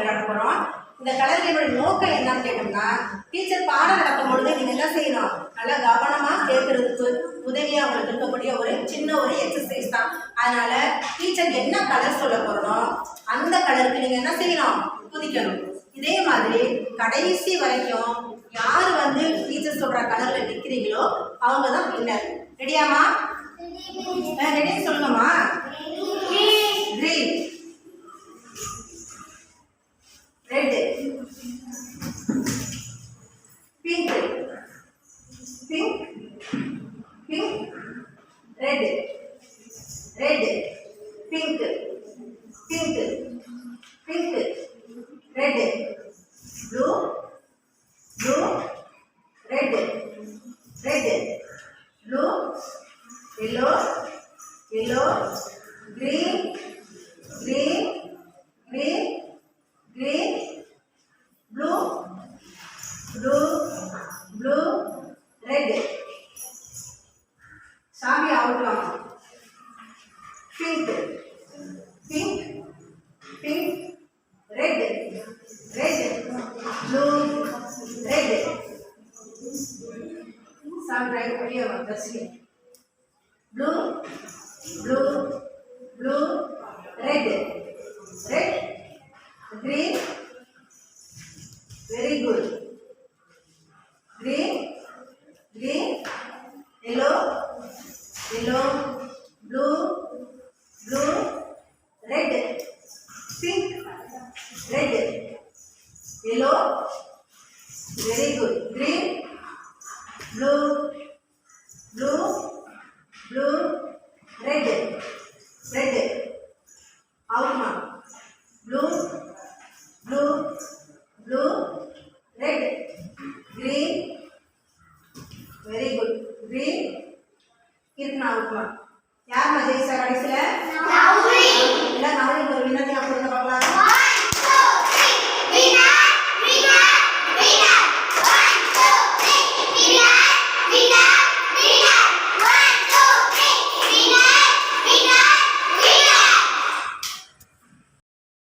விளையாட போகிறோம். இந்த கலரியோட நோக்கம் என்னன்னு கேட்டோம்னா, டீச்சர் பாடம் நடக்கும் பொழுது நீங்கள் என்ன செய்யணும், நல்லா கவனமாக கேட்கறதுக்கு உதவியாக உங்களுக்கு இருக்கக்கூடிய ஒரு சின்ன ஒரு எக்ஸசைஸ் தான். அதனால டீச்சர் என்ன கலர் சொல்ல போகிறோம் அந்த கலருக்கு நீங்கள் என்ன செய்யணும், குதிக்கணும். இதே மாதிரி கடைசி வரைக்கும் யார் வந்து டீச்சர் சொல்கிற கலரில் நிற்கிறீங்களோ அவங்க தான் வின்னர். ரெடியாமா? ரெடி சொல்லுங்கம்மா. Green, red, pink, pink, pink, red, red, pink, pink, pink, red, blue, blue, red, red, blue, yellow, yellow, green, green, green, green, blue, blue, blue, red. சாமி அவுட்லாம். pink, pink, pink, red, red, blue, red. சாமி right வெளியே வந்து blue, blue, blue, red, red, green, very good, green, green, yellow, yellow, blue, blue, red, pink, red, yellow, very good, green, blue, blue, blue, red, red, out ma, blue, blue, blue, red.